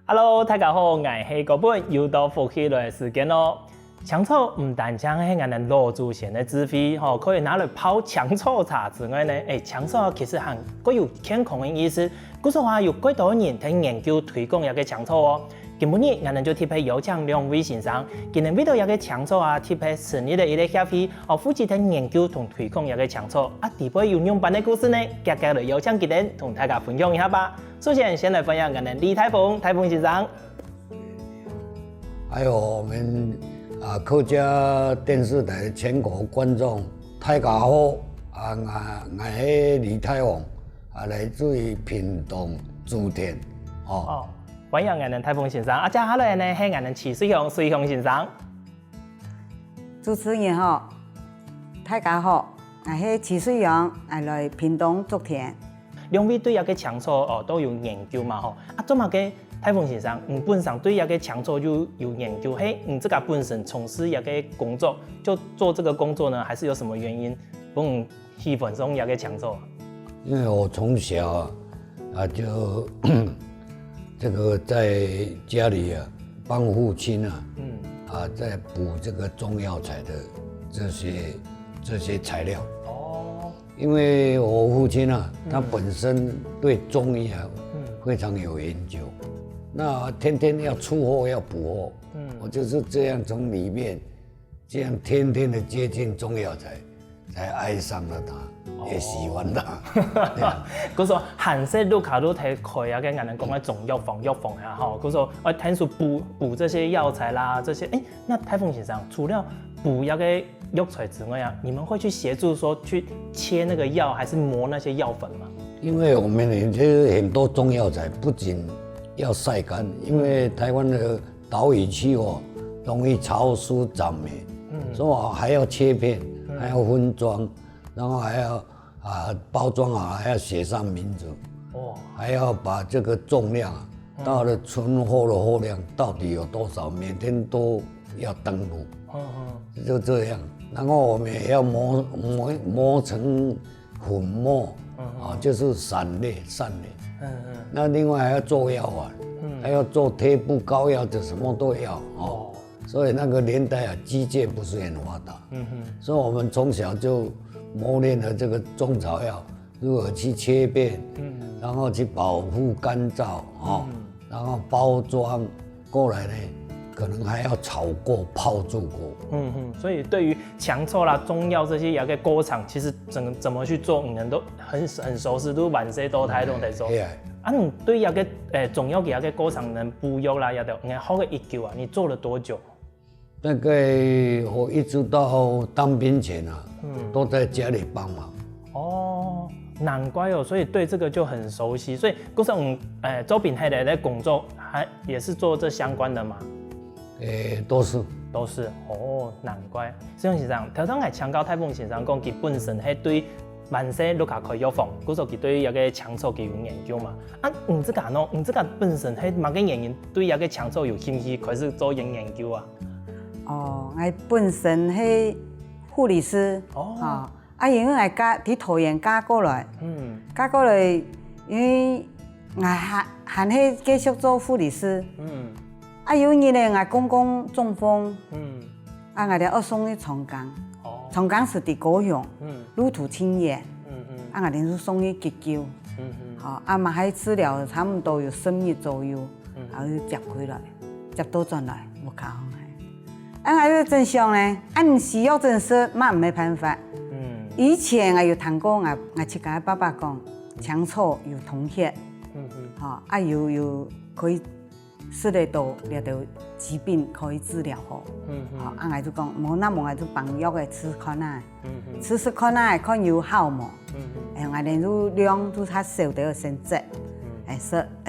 Hello， 大家好，我是嗰本又到复习的时间咯。香草唔单止係我哋老祖先的智慧，可以拿來泡香草茶之外呢，香草其實還具有健康的意思。古時話有幾多人喺研究推廣一個香草哦。今日我哋就貼喺有請兩位先生，今日為到一個香草啊，貼喺成立的一個協會，負責喺研究同推廣一個香草啊，底部有樣板的故事呢，今日就有請佢哋同大家分享一下吧。首先，先來分享我哋李泰峰先生。還有我們客家電視台全國觀眾，大家好，我係李泰峰，來自於屏東竹田。歡迎我哋泰峰先生。接下來呢係我哋徐水雄先生。主持人好，大家好，我係徐水雄，來屏東竹田。兩位對一個香草都有研究嘛吼？做乜嘅泰峰先生，本身對一個香草就有研究，這個本身從事一個工作，就做這個工作呢，還是有什麼原因？喜歡上一個香草？因為我從小就這個在家裡幫父親在補這個中藥材的這些材料。因為我父親他本身對中醫非常有研究，那天天要出貨要補貨，我就是這樣從裡面這樣天天的接近中藥材，才愛上了它，也喜歡它。佢說韓式都卡都睇開啊，跟人哋講嘅中藥房啊，吼，佢說我聽說補這些藥材啦，這些，那泰峰先生除了補一個藥材之外你們會去協助說去切那個藥，還是磨那些藥粉嗎？因為我們很多中藥材不僅要曬乾，因為台灣的島嶼區容易潮濕長霉，所以我還要切片，還要分裝，然後還要包裝好，還要寫上名字，還要把這個重量到了存貨的貨量到底有多少，每天都要登錄，就這樣。然後我們也要磨成粉末，就是散類。那另外還要做藥丸，還要做貼布膏藥，這什麼都要所以那個年代機械不是很發達，所以我們從小就磨練了這個中草藥如何去切片，然後去保護乾燥然後包裝過來呢，可能還要炒過、泡煮過。所以對於香草啦、中藥這些有個過程，其實怎麼去做，你都很熟悉，都萬世都睇在做。你對一個中藥嘅一個過程，能補藥啦，有啲你好嘅研究你做了多久？大概我一直到當兵前都在家裡幫忙。難怪所以對這個就很熟悉。所以嗰時周炳黑的工作，也是做這相關的嘛？都是，難怪。水雄先生，頭先係請教泰峰先生講，佢本身係對萬世都開藥房，嗰時候佢對一個香草佢有研究嘛？你這個本身係乜嘅原因對一個香草有興趣，開始做研究啊？我本身係護理師，因為我喺桃園嫁過來，因為我還係繼續做護理師，有一年我公公中風，我哋要送去長江，長江是在高雄，路途清遠，我哋就送去急救，嘛喺治療差唔多有10日左右，然後就接回來，接到轉來我靠。我正常呢，唔需要證實，沒辦法。以前我有聽過，我去跟爸爸講，香草有通血，有可以食得到那條疾病可以治療好。我就講，我就幫藥嘅吃看下，吃看有效冇？我哋就量就他少得先食，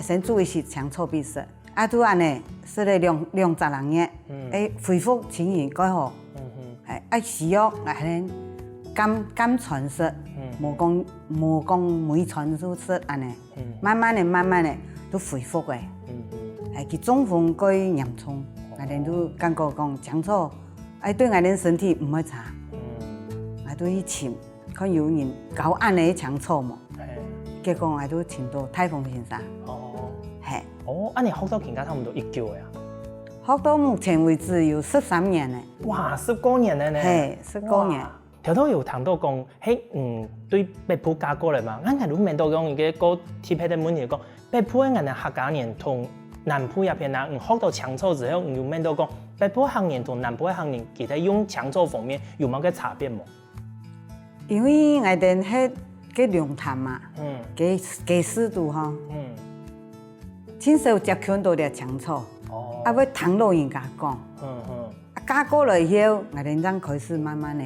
先注意是香草必食。都安尼，食了兩10日，恢復情形改好。需要係甘傳食，冇講每傳都食安尼，慢慢的都恢復嘅。佢中風過嚴重，我哋都感覺講香草，對我哋身體唔會差。我都去尋，看有人搞安尼香草冇，結果我都尋到泰峰先生。你学到更加差不多1久呀？學到目前為止有13年嘞。哇，19年了呢。嘿，19年。條頭有談到講，對北埔嫁過來嘛，我係都問到講一個特別的問題講，北埔嘅人客家人同南埔一邊人，學到搶醋之後，又問到講，北埔行人同南埔行人，其實用搶醋方面有冇個差別冇？因為我哋係個龍潭嘛，個濕度哈，真少接觸到啲搶醋，啊，要談到人家講，嫁過來以後，我哋才開始慢慢的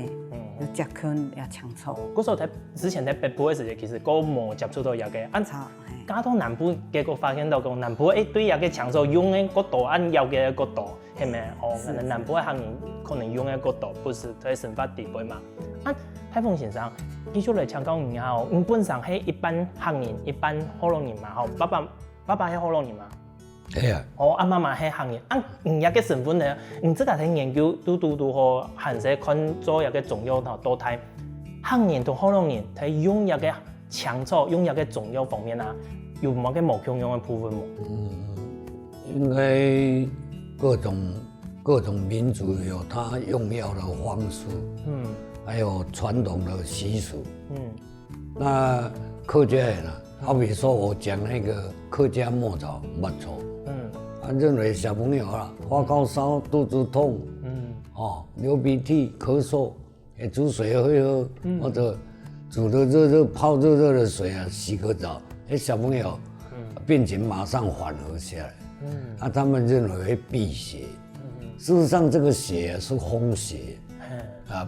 有接觸啲搶醋。嗰時候之前喺北埔嘅時候，其實都冇接觸到有嘅，嫁到南埔，結果發現到講南埔對有嘅搶醋用嘅角度，按有嘅角度，係咪？南埔嘅行人可能用嘅角度不是喺生活地位嘛。泰豐先生，繼續嚟請教你下，你本身係一般行人，一般河洛人嘛？爸爸係河洛人嘛？係啊。媽媽係行人。你有個身份咧，你自家喺研究都好，行勢看做有個重要同多態。行人同河洛人喺用有個搶醋，用有個重要方面啊，有冇個無共用嘅部分冇？應該各種民族有他用藥的方式。還有傳統的習俗，那客家人啊，好比說我講那個客家墨草木醋，認為小朋友啦發高燒、肚子痛，流鼻涕、咳嗽，煮水喝，或者煮的熱泡熱的水啊，洗個澡，小朋友病情馬上緩和下來，他們認為會避邪，事實上這個邪是風邪。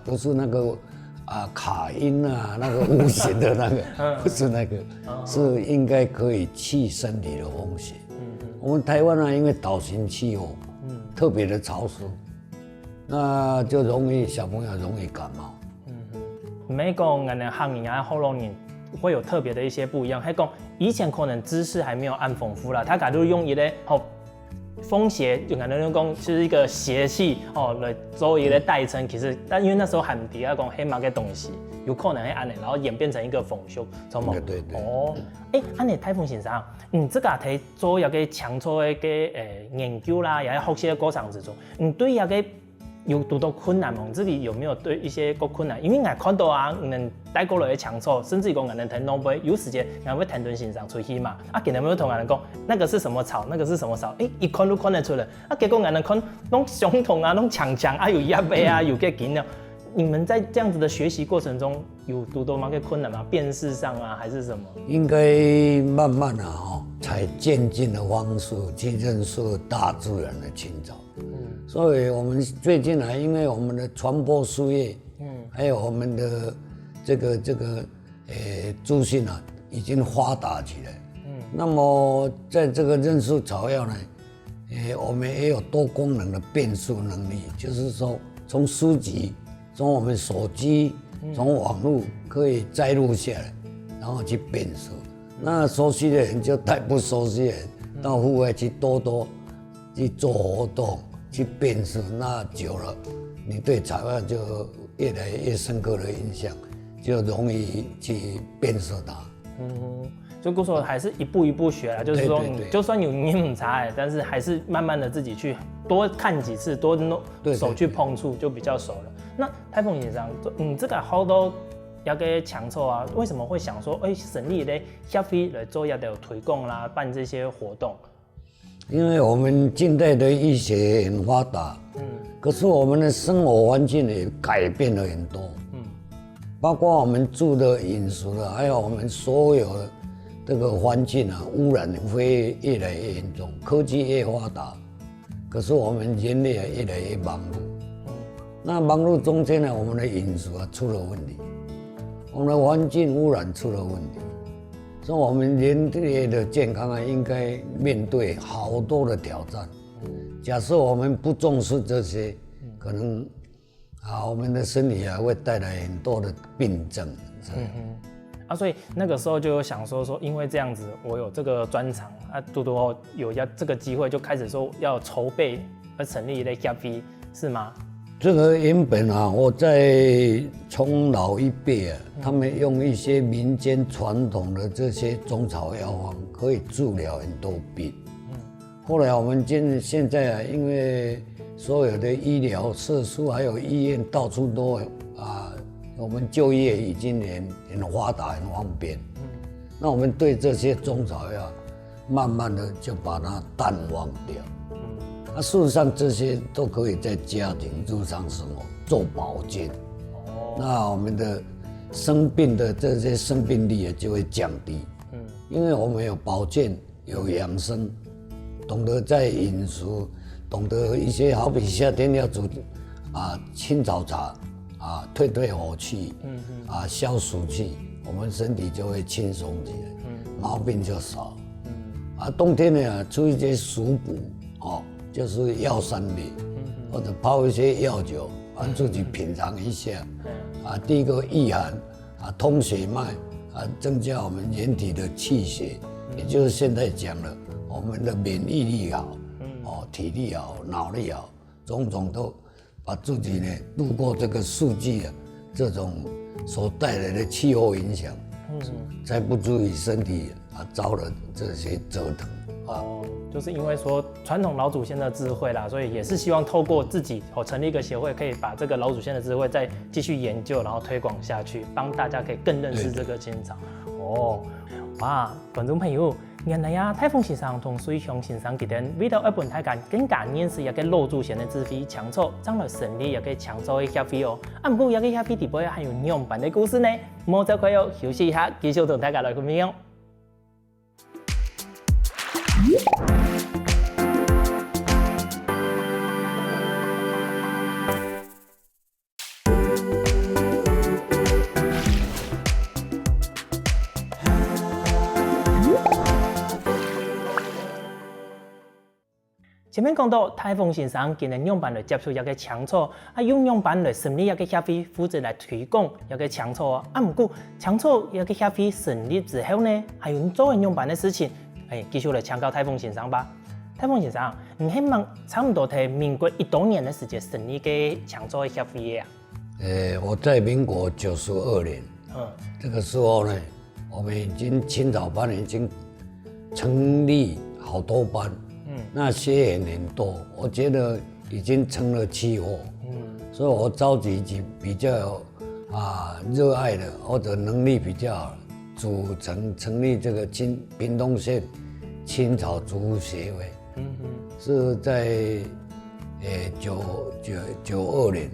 不是那個卡因啊，那個無形的那個，不是那個，是應該可以去身體的風邪。我們台灣啊，因為島型氣候，特別的潮濕，那就小朋友容易感冒。每個人的行人啊，河洛人會有特別的一些不一樣。係講以前可能知識還沒有咁豐富啦，他假如用一個風邪就可能講是一個邪氣來做一個代稱，其實但因為那時候還唔知啊講黑馬嘅東西，有可能係安尼，然後演變成一個風俗，錯冇？對。安尼泰豐先生，這個喺做一個搶醋嘅研究啦，也喺學習嘅過程之中，對一個有遇到困難嗎？自己有沒有對一些個困難？因為我看到啊，能帶過來嘅搶醋，甚至講我能睇農杯，有時間我會談論欣賞出去嘛。今日我同人講，那個是什麼草，那個是什麼草，一看都看得出來。結果我能看，弄相同啊，弄長長有葉尾啊，有個緊了。你們在這樣子的學習過程中，有遇到某個困難嗎？辨識上啊，還是什麼？應該慢慢啊，採漸進的方式去認識大自然的情操。所以我們最近啊，因為我們的傳播事業，還有我們的這個資訊啊，已經發達起來。那麼在這個認識草藥呢，我們也有多功能的辨識能力，就是說從書籍、從我們手機、從網絡可以摘錄下來，然後去辨識。那熟悉的人就帶不熟悉的人到戶外去多去做活動。去辨識，那久了，你對草藥就越來越深刻的印象，就容易去辨識它。就故說還是一步一步學啦，就是說，就算有你唔查，但是還是慢慢的自己去多看幾次，多手去碰觸，就比較熟了。那泰豐先生，這個好多一個搶醋啊，為什麼會想說，成立咧協會來做一個推廣啦，辦這些活動？因為我們近代的醫學很發達，可是我們的生活環境也改變了很多，包括我們住的飲食的，還有我們所有的這個環境啊，污染會越來越嚴重，科技越發達，可是我們人類也越來越忙碌，那忙碌中間呢，我們的飲食啊出了問題，我們的環境污染出了問題。所以，我們人類的健康啊，應該面對好多的挑戰。假設我們不重視這些，可能我們的身體啊會帶來很多的病症。所以那個時候就有想說，因為這樣子，我有這個專長多多有要這個機會，就開始說要籌備而成立一個協會，是嗎？這個原本啊，我在從老一輩啊，他們用一些民間傳統的這些中草藥方，可以治療很多病。后来我们现在啊，因为所有的医疗设施还有医院到处都我们就业已经很发达很方便。那我们对这些中草药，慢慢的就把它淡忘掉。事实上这些都可以在家庭日常生活做保健。那我们的生病的这些生病率也就会降低。因为我们有保健有养生，懂得在饮食，懂得一些好比夏天要煮青草茶退火气，消暑气，我们身体就会轻松起来，毛病就少。冬天呢出一些暑补就是药膳类，或者泡一些药酒自己品尝一下。第一个御寒通血脉增加我们人体的气血，也就是现在讲了我们的免疫力好，体力好，脑力好，种种都把自己呢度过这个四季这种所带来的气候影响，才不至于身体遭了这些折腾。就是因为说传统老祖先的智慧啦，所以也是希望透过自己成立一个协会，可以把这个老祖先的智慧再继续研究，然后推广下去，帮大家可以更认识这个青草。哇，观众朋友，原来泰丰先生同水乡先生佢哋为到一本大家更加认识一个老祖先的智慧强草，将来成立一个强草的协会不过一个协会底部还有两版的故事呢，莫走开休息一下，继续同大家来分享。前面讲到，泰丰先生今年两班来接触一个强草，用两班来成立一个协会，负责来推广一个强草不过强草一个协会成立之后呢，还有做两班的事情，继续来请教泰丰先生吧。泰丰先生，你希望差不多在民国一多年的时间成立个强草的协会啊？我在民国92年，这个时候呢，我们已经青草班已经成立好多班。那些也很多，我觉得已经成了7伙，所以我召集几比较热爱的或者能力比较好，成立这个屏东县青草植物协会，是在92年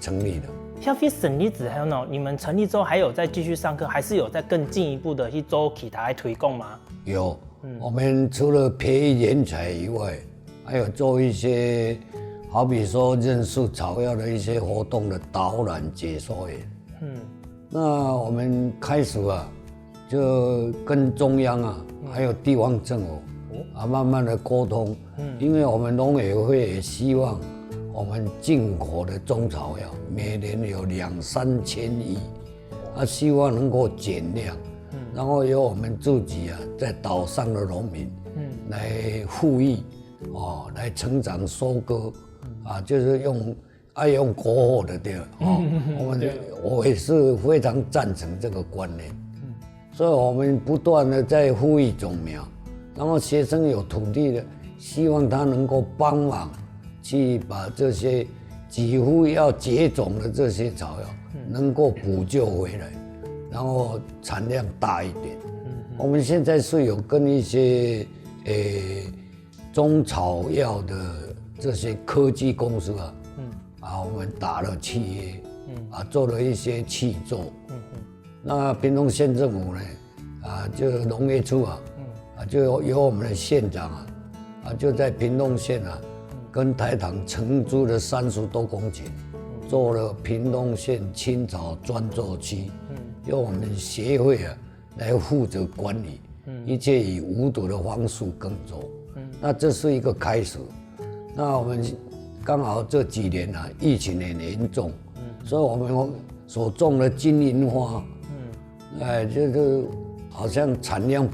成立的。协会成立之后呢，你们成立之后还有再继续上课，还是有再更进一步的去做其他的推广吗？有。我们除了培育人才以外，还有做一些，好比说认识草药的一些活动的导览解说员。那我们开始就跟中央还有地方政府慢慢的沟通。因为我们农委会也希望我们进口的中草药每年有2-3千亿，希望能够减量。然后由我们自己在岛上的农民，来富裕，来成长收割，就是用国货的对，我也是非常赞成这个观念，所以我们不断的在呼吁种苗，然后学生有土地的，希望他能够帮忙去把这些几乎要绝种的这些草药能够补救回来。然后产量大一点。我们现在是有跟一些中草药的这些科技公司我们打了契约，做了一些契作。那屏东县政府呢，就农业处就由我们的县长就在屏东县跟台糖承租了30多公顷，做了屏东县青草专作区。由我们协会来负责管理，一切以无毒的方式耕作。那这是一个开始。那我们刚好这几年疫情很严重，所以我们所种的金银花，就是好像产量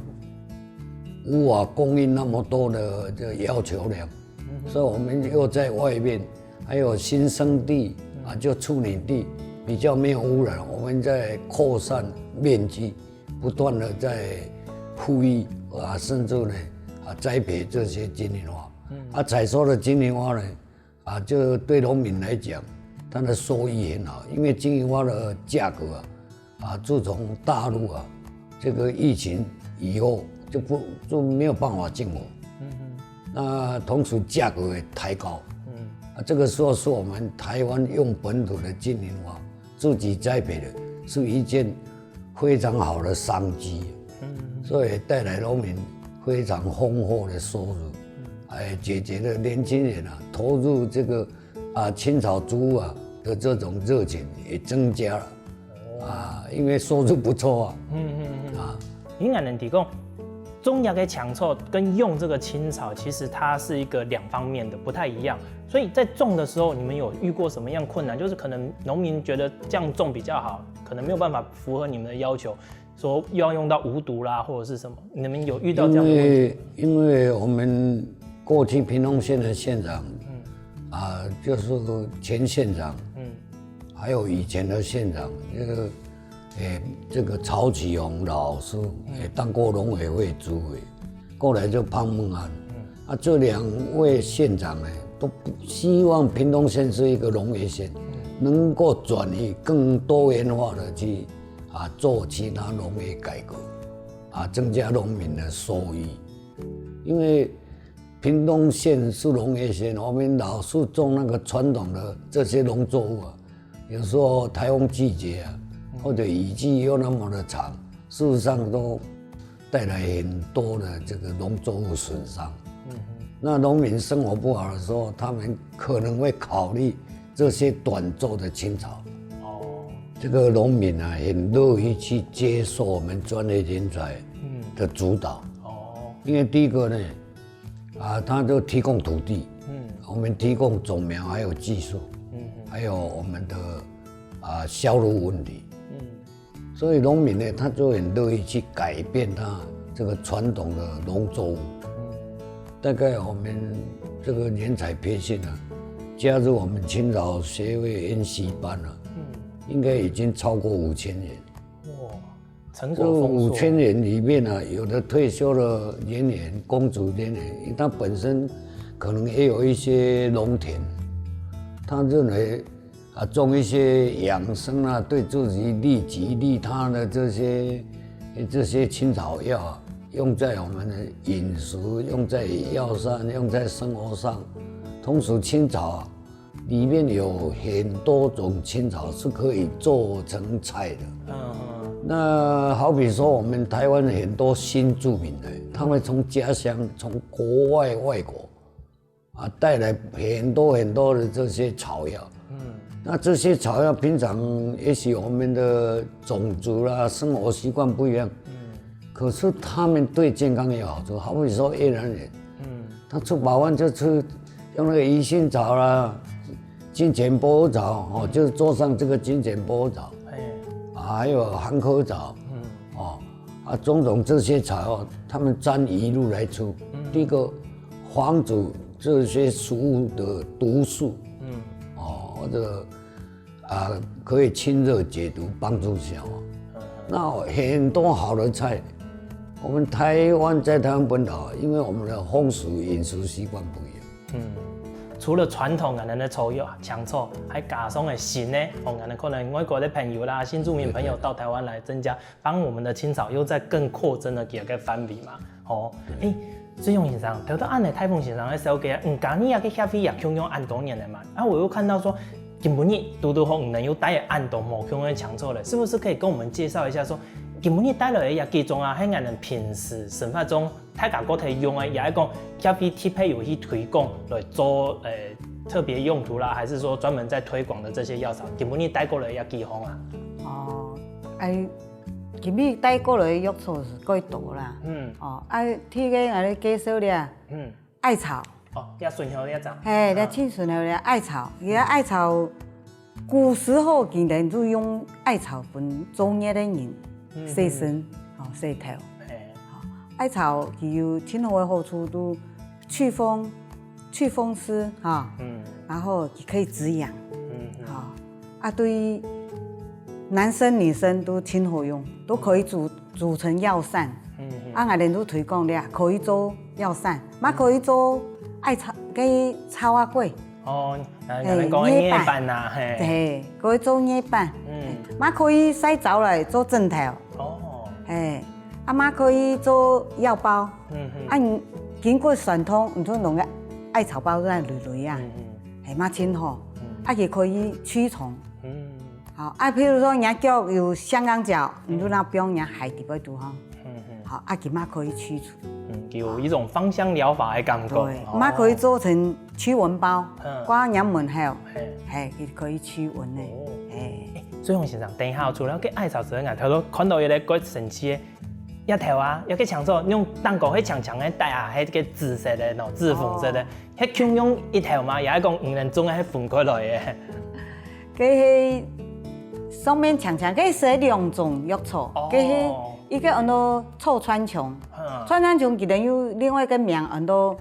无法供应那么多的这个要求量，所以我们又在外面还有新生地就处理地。比较没有污染，我们在扩散面积，不断的在富裕甚至呢栽培这些金银花。采收的金银花呢，就对农民来讲，它的收益很好，因为金银花的价格自从大陆这个疫情以后就没有办法进口，那同时价格也抬高，这个时候是我们台湾用本土的金银花自己栽培的，是一件非常好的商机，所以带来农民非常丰厚的收入，解决了年轻人投入这个青草植物的这种热情也增加了，因为收入不错应该能提供种药的强臭跟用这个青草，其实它是一个2方面的，不太一样。所以在种的时候，你们有遇过什么样困难？就是可能农民觉得这样种比较好，可能没有办法符合你们的要求，说又要用到无毒啦，或者是什么？你们有遇到这样的问题？因为我们过去屏东县的县长，就是前县长，还有以前的县长，这个曹启宏老师也当过农委会主委，后来就潘孟安，这2位县长呢，都希望屏东县是一个农业县，能够转移更多元化的去做其他农业改革，增加农民的收益。因为屏东县是农业县，我们老是种那个传统的这些农作物有时候台风季节或者雨季又那么的长，事实上都带来很多的这个农作物损伤。那农民生活不好的时候，他们可能会考虑这些短奏的青草。这个农民很乐意去接受我们专业人才的主导。因为第一个呢，他就提供土地，我们提供种苗，还有技术，还有我们的销路问题。所以农民呢，他就很乐意去改变他这个传统的农作物。大概我们这个人才培训加入我们青草协会研习班应该已经超过5000人。哇，成果丰硕。5000人里面有的退休的人员、公职人员，他本身可能也有一些农田，他认为种一些养生对自己利己利他的这些青草药用在我们的饮食，用在药上，用在生活上。同时青草里面有很多种青草是可以做成菜的。那好比说我们台湾很多新住民他们从家乡从国外外国带来很多的这些草药。那这些草药平常也许我们的种族啦、生活习惯不一样，可是他们对健康有好处。好比说越南人，他吃饱饭就吃用那个鱼腥草啦、金钱薄荷草，就是桌上这个金钱薄荷草，还有含壳草，种种这些草药，他们沾鱼露来吃。第一个防止这些食物的毒素，或者可以清热解毒，帮助消化。那很多好的菜，我们在台湾本岛，因为我们的风俗饮食习惯不一样。除了传统的草药强臭，还加上了新的，可能外国的朋友啦、新住民朋友到台湾来增加，帮我们的青草又在更扩增的几个番比嘛。水勇先生，头到按的台风先生的手机今年去遐飞也强用按多年了嘛。我又看到说，今年拄风能又带按多某强的强臭了，是不是可以跟我们介绍一下说，今年带来的也几种迄个人平时生活中大家个体用的，也是讲遐飞贴配有去推广来做特别用途啦，还是说专门在推广的这些药草，今年带过来也几方今日带过来的药草是够多啦。铁个来介绍了。艾草。也顺后了咋？你挺顺后了艾草，艾草古时候竟然就用艾草分中药的人洗身、洗头。艾草有挺好的好处，都祛风湿然后也可以止痒。对男生女生都挺好用，都可以煮成药膳。我连愈推广了，可以做药膳，嘛可以做艾草给草啊粿。哦，人讲的叶板呐，嘿，对，可以做叶板。嘛可以洗澡来做枕头。哦，嘿，嘛可以做药包。经过传统，唔做弄个艾草包在累累啊，嘛真好。也可以驱虫。好，譬如说人脚有香港脚，你就那不用人海底不堵哈。好，其嘛可以驱除。有一种芳香疗法的感觉。对，嘛可以做成驱蚊包，挂人门后，也可以驱蚊的。水洪先生，等一下，除了给艾草之外，头都看到一个鬼神奇的叶头啊，有个抢手，用蛋糕迄长长的带啊，迄个紫色的喏，紫粉色的，迄共用一头嘛，也是讲用人种的迄分开来的。佮迄上面长长，佮是两种药草，佮迄一个叫做臭川穹，臭川穹其实有另外一个名叫做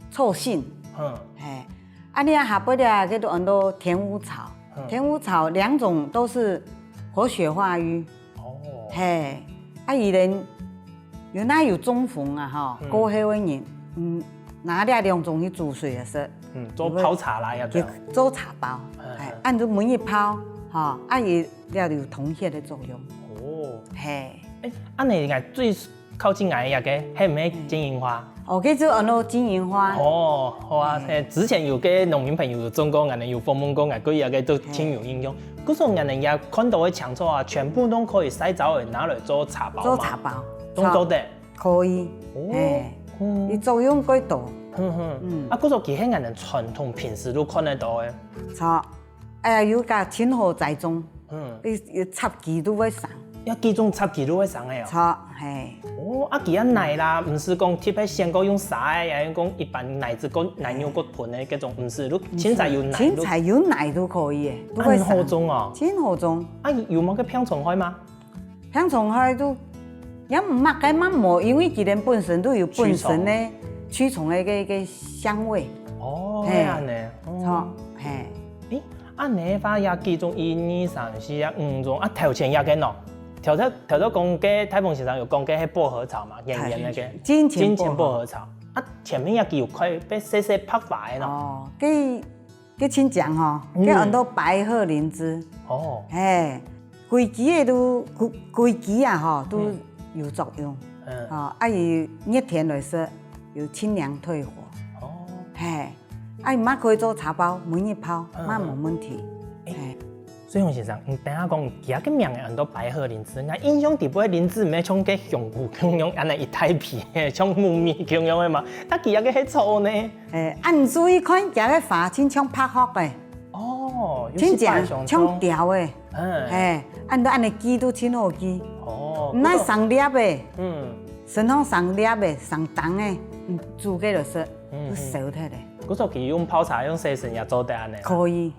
臭杏，你啊下边的叫做叫做田乌草，田乌草两种都是活血化瘀，伊人原来有中风啊哈，高血温人，拿了两种去煮水的时候，做泡茶啦，要做茶包，按住每一泡，也了有通血的作用。哦，安尼个最靠近俺个，迄唔系金银花？叫做叫做金银花。哦，好啊，之前有个农民朋友有种过，俺有访问过，俺个也个都挺有应用。可是俺也看到的强处啊，全部都可以洗澡的拿来做茶包。做茶包，都做得。可以。伊作用几大。可是其实俺传统平时都看得到的。错，有甲清河栽种，伊插枝都会上。要几种插枝都会上的哦。错，其他奶啦，唔是讲特别先个用啥的，也是讲一般奶子个奶油个盆的嗰种，唔是，都青菜有奶。青菜有奶都可以的，都会好种哦。真好种。有冇个香葱花吗？香葱花都也唔捌解嘛无，因为其实本身都有本身的驱虫的个香味。哦，系安尼。错，安尼花也几种1、2、3、4、5种头前也个喏。头先讲嘅太峰先生有讲嘅係薄荷草嘛，圆圆那个金钱薄荷草。前面也有块被细细拍坏的喏。佢亲讲吼，叫很多白鹤灵芝。规支的都规支啊吼都有作用。伊热天来说有清凉退火。伊嘛可以做茶包，每一泡嘛冇问题。水洪先生，等下讲其他个名嘅很多白鹤灵芝，我印象底部嘅灵芝唔係像個香菇咁樣，安尼一大片，像木棉咁樣嘅嘛，其他嘅係草呢？按注意看，其個花真像拍殼嘅。哦，真正像條嘅。按到安尼枝都真好枝。哦，唔係上粒嘅。身上上粒嘅，上重嘅，煮嘅就是都熟脫嘅。嗰時候佢用泡茶用西神也做得安尼。可以，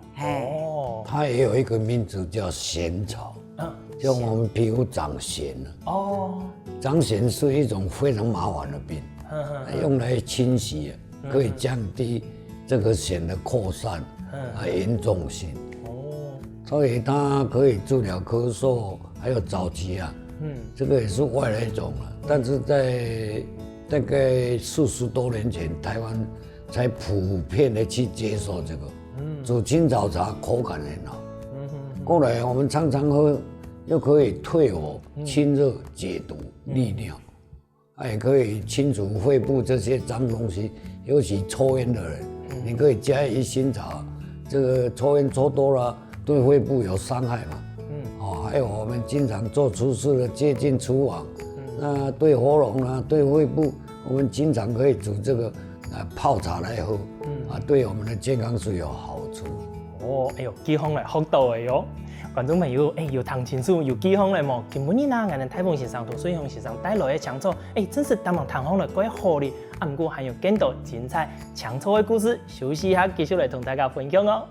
它也有一个名字叫癣草，就我们皮肤长癣了。长癣是一种非常麻烦的病，用来清洗可以降低这个癣的扩散严重性。所以它可以治疗咳嗽，还有早期这个也是外来种了。但是在大概40多年前，台湾才普遍的去接受这个。煮青草茶口感很好。过来我们常常喝，又可以退火、清热、解毒、利尿，也可以清除肺部这些脏东西。尤其抽烟的人，你可以加一新茶，这个抽烟抽多了对肺部有伤害嘛。还有我们经常做厨师的接近厨房，那对喉咙啊、对肺部，我们经常可以煮这个泡茶来喝，对我们的健康是有好处。哎呦，健康嚟學到嘅喲！觀眾朋友，又談清楚又健康嚟喎。今日呢，我哋太峰先生同水洪先生帶來嘅搶草，真是當堂談好嚟鬼好哩。不過還有更多精彩搶草嘅故事，休息一下繼續嚟同大家分享哦。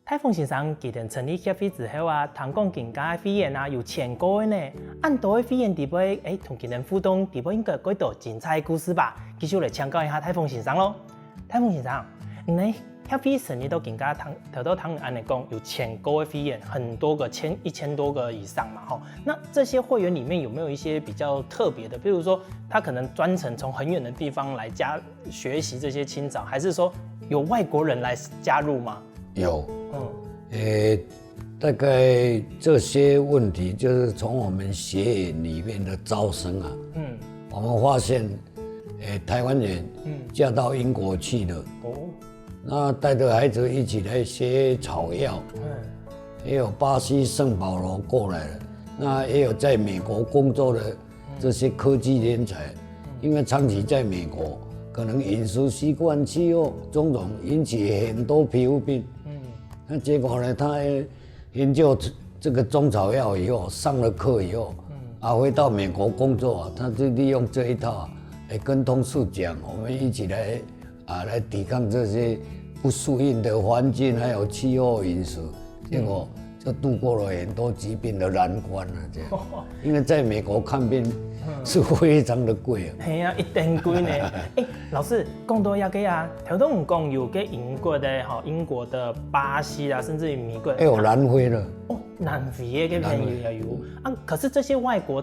太峰先生既然成立协会之后啊，谈讲更加会员啊有1000个呢，按多的会员地位，同今人互动地位应该几多精彩故事吧？继续来请教一下泰丰先生咯。泰丰先生，你协会成立到更加头到汤安尼讲有1000个的会员，很多个1000多个以上嘛吼。那这些会员里面有没有一些比较特别的？比如说他可能专程从很远的地方来学习这些青草，还是说有外国人来加入吗？有，大概这些问题就是从我们学员里面的招生啊，我们发现，台湾人嫁到英国去了，那带着孩子一起来学草药，也有巴西圣保罗过来了，那也有在美国工作的这些科技人才，因为长期在美国，可能饮食习惯、气候种种引起很多皮肤病。那结果呢？他研究这个中草药以后，上了课以后，回到美国工作，他就利用这一套，跟同事讲，我们一起来来抵抗这些不适应的环境，还有气候、饮食，结果就度过了很多疾病的难关了。这样，因为在美国看病是非常的贵啊。系啊，一定贵呢。老师讲到遐个啊，头都唔讲有个英国的英国的、巴西啊，甚至于美国。有南非了。哦，南非的朋友也有啊。可是这些外国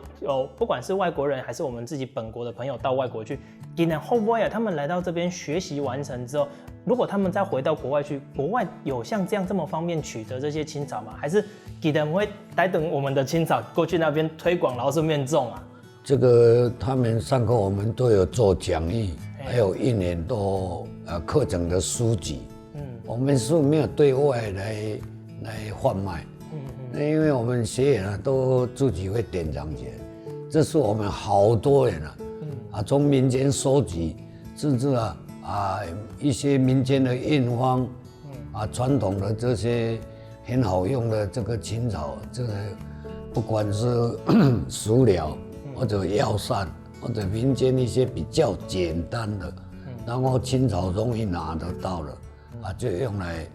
不管是外国人还是我们自己本国的朋友到外国去，今年会不会他们来到这边学习完成之后，如果他们再回到国外去，国外有像这样这么方便取得这些青草吗？还是今年会带等我们的青草过去那边推广，然后顺便种啊？这个他们上课我们都有做讲义，还有1年多课程的书籍。我们是没有对外来贩卖。因为我们学员都自己会典藏起来，这是我们好多人从民间收集，甚至一些民间的印方，传统的这些很好用的这个青草，这个不管是食疗。或者药膳，或者民间一些比较简单的，然后青草容易拿得到的，就用来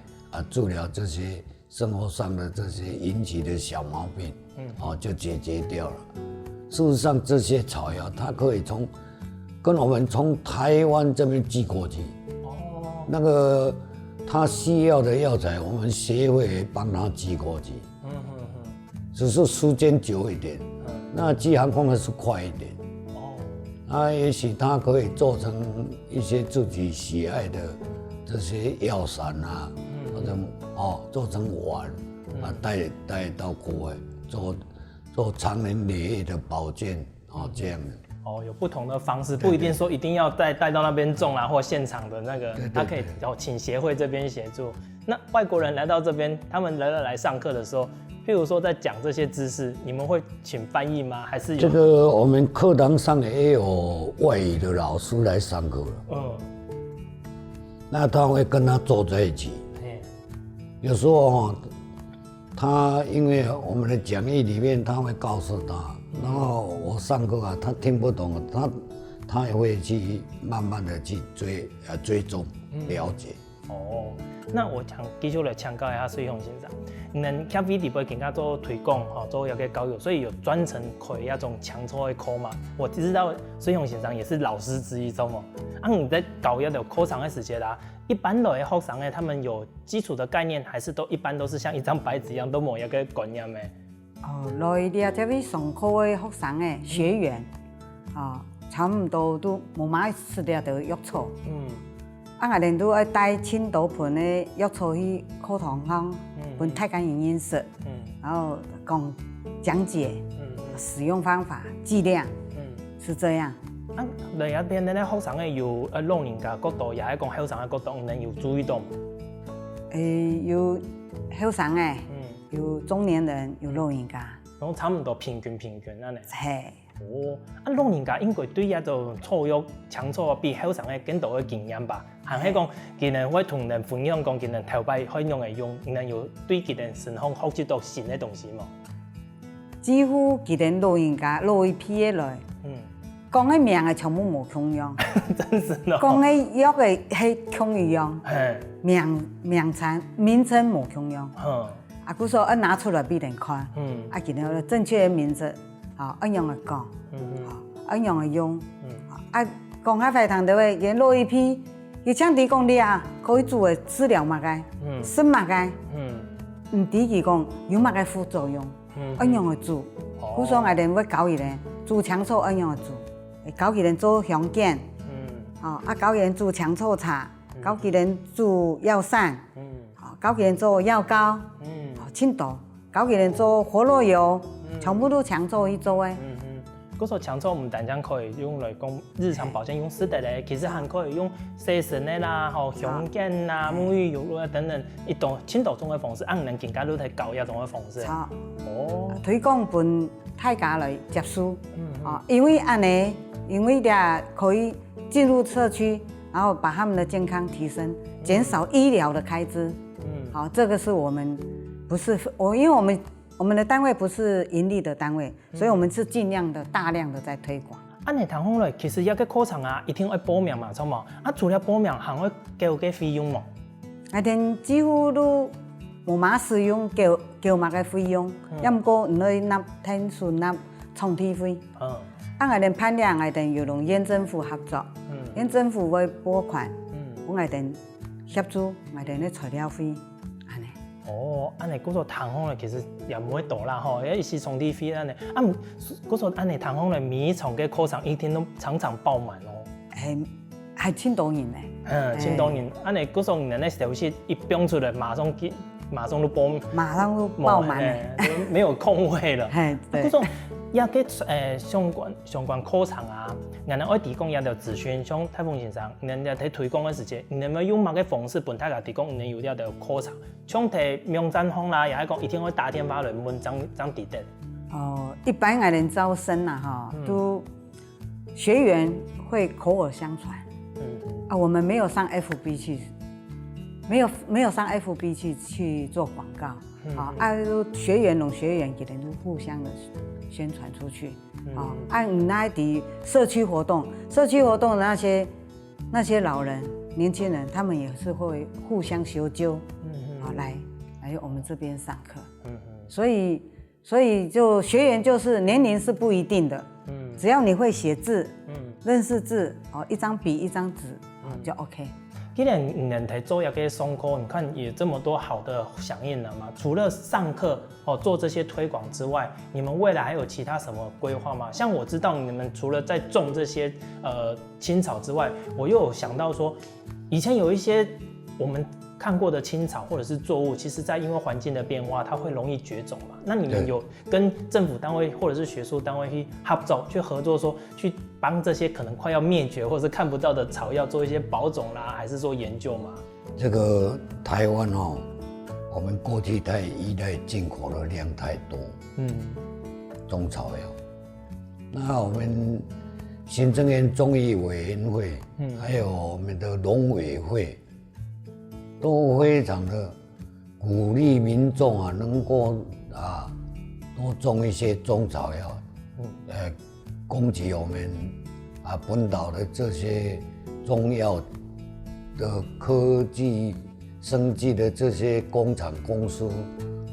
治疗这些生活上的这些引起的小毛病，就解决掉了。事实上，这些草药它可以跟我们从台湾这边寄过去，那个他需要的药材，我们协会也帮他寄过去，只是时间久一点。那寄航空的是快一点，也许它可以做成一些自己喜爱的这些药膳啊，或者做成丸，带到国外做长年累月的保健，这样的。有不同的方式，不一定说一定要带到那边种啦，或现场的那个，他可以请协会这边协助。那外国人来到这边，他们来上课的时候。譬如说，在讲这些知识，你们会请翻译吗？还是有？这个我们课堂上也有外语的老师来上课了。那他会跟他坐在一起。有时候他因为我们的讲义里面他会告诉他，然后我上课他听不懂，他也会去慢慢的去追踪了解。那我想继续来请教一下水雄先生，恁协会里边更加做推广，做一个教育，所以有专程开那种强抽的课嘛。我知道水雄先生也是老师之一中哦。你在教那条课程的时间啦，一般的学生他们有基础的概念，还是一般都是像一张白纸一样，都没有一个观念的。来这边上课的学生学员，差不多都冇买吃掉的药草。我连都要带青豆盆的药草去课堂上，分太干营养师，然后讲解使用方法、剂量，是这样。来一边咧学生有老人家角度，也係講後生嘅角度，能有注意到嗎？有後生有中年人，有老人家，咁差唔多平均安尼。係。老人家應該對一種草藥、搶草比後生嘅更多嘅經驗吧？係喺講，佢哋會同人分享講，佢哋頭擺可以用嚟用，能有對佢哋身上學習到新嘅東西嘛？幾乎佢哋老人家老一批嘅來，講嘅名嘅全部冇共樣，真是咯。講嘅藥嘅係共一樣，名称无共样。啊，故说拿出来俾人看。啊，然后正确的名字，按样来讲，按样来用。啊，讲较快通的话，连录一批，伊像提供你啊，可以做的治疗嘛个，生嘛个，唔止伊讲有嘛个副作用，按样来做。故说我哋要教伊咧，做香草按样来做，会教伊咧做香碱，教伊咧做香草茶，教伊咧做药膳，教伊咧做药膏，青豆，教伊咧做活络油，全部都香草去做诶。嗰個香草唔單止可以用來講日常保健用食的咧，其實還可以用洗身的啦、香梘啦、沐浴油啊等等一種青島種嘅方式，讓人更加都係搞一種嘅方式。推廣俾大家來接受。因為安尼，因為倆可以進入社區，然後把他們的健康提升，減少醫療的開支。好，這個是我們不是因為我們的單位不是盈利的單位，所以我們是盡量的、大量的在推廣。按你談講咧，其實一個課程啊，一定要報名嘛，錯嘛？啊，除了報名，還會交個費用嘛？我哋幾乎都無碼使用交碼個費用，要唔過唔可以納天數納場地費。啊，我哋判斷我哋要同縣政府合作，縣政府會撥款，我哋協助我哋嘅材料費。安尼嗰個談講咧，其實又唔會多啦，吼，一時場地費安尼，嗰個安尼談講咧，每一場嘅課程一天都常常爆滿咯。係千多人咧。千多人，安尼嗰種人咧，有時一飆出來，馬上都爆滿咧，沒有空位了。嗰種一個相關課程啊，人哋愛提供一條資訊，像泰豐先生，人哋喺推廣嘅時節，人哋用乜嘅方式幫大家提供，人哋有啲課程，像喺名站方啦，也係講一定會打電話來問張地點。一般我哋招生啊，都學員會口耳相傳。我們沒有上 FB 去，沒有上 FB 去做廣告。學員同學員，佢哋都互相的宣傳出去。那啲社區活動的那些老人、年輕人，他們也是會互相修究，來我們這邊上課。所以就學員就是年齡是不一定的，只要你會寫字，認識字，一張筆一張紙就 OK。既然你們在做一個上課，你看也這麼多好的響應了嘛？除了上課做這些推廣之外，你們未來還有其他什麼規劃嗎？像我知道你們除了在種這些青草之外，我又有想到說，以前有一些我們看過的青草或者是作物，其實在因為環境的變化，它會容易絕種嘛。那你們有跟政府單位或者是學術單位去合作，去合作說去幫這些可能快要滅絕或者是看不到的草藥做一些保種啦，還是說研究嘛？這個台灣我們過去太依賴進口的量太多，種草藥。那我們行政院中醫委員會，還有我們的農委會，都非常的鼓勵民眾能夠多種一些中草藥，供給我們本島的這些中藥的科技、生技的這些工廠公司，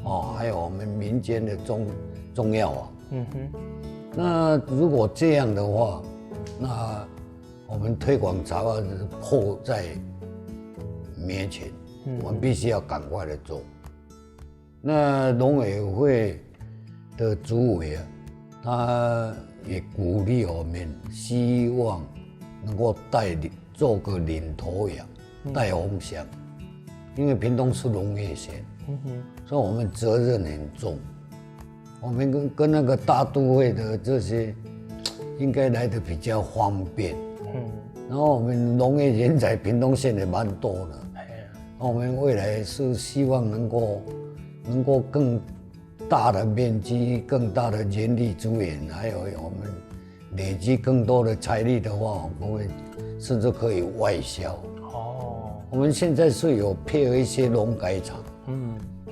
還有我們民間的中藥那如果這樣的話，那我們推廣草藥是迫在面前，我們必須要趕快的做。那農委會的主委他也鼓勵我們，希望能夠做個領頭羊，帶風向。因為屏東是農業縣，所以我們責任很重。我們跟那個大都會的這些，應該來得比較方便。然後我們農業人才屏東縣也蠻多的。我們未來是希望能夠更大的面積、更大的人力資源，還有我們累積更多的財力的話，我們會甚至可以外銷。我們現在是有配合一些農改場，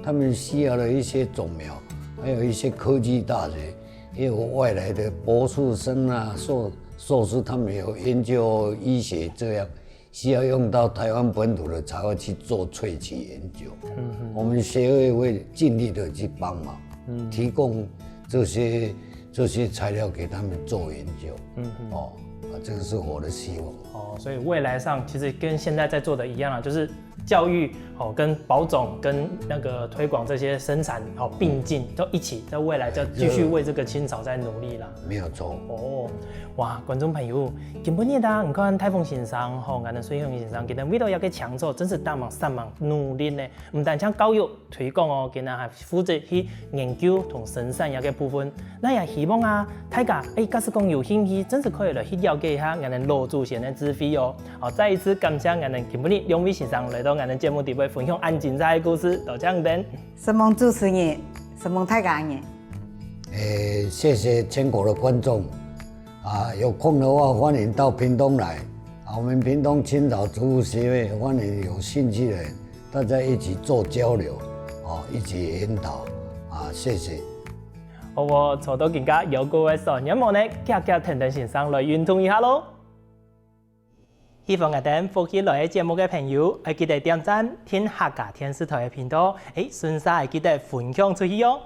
他們需要的一些種苗，還有一些科技大學，也有外來的博士生啊、碩士，他們有研究醫學這樣，需要用到台湾本土的材料去做萃取研究。我们协会会尽力的去帮忙，提供这些材料给他们做研究。这个是我的希望。所以未来上其实跟现在在做的一样啊，就是教育跟保种跟那个推广这些生产并进，都一起在未来就继续为这个青草在努力啦。没有错。哇，观众朋友，今晡日大家看台风先生俺的水乡先生，今日为了要给抢走，真是大忙三忙努力呢。唔但将教育推广今日还负责去研究同生产嘅部分。那也希望啊，大家假使讲有兴趣，真是可以来去了解一下俺的罗祖贤的资费哦。再一次感谢俺的今晡日两位先生来到俺的节目底位分享安精彩的故事，多谢恁。什么主持人，什么大家呢？谢谢全国的观众。有空的话欢迎到屏东来，我们屏东青草植物协会欢迎有兴趣的人，大家一起做交流，一起研讨，谢谢。我找到更加有故的上任务呢，夾聽聽先生來運動一下咯。希望我哋福起來嘅節目嘅朋友，記得點讚天客家電視台嘅頻道，順勢記得分享出去哦。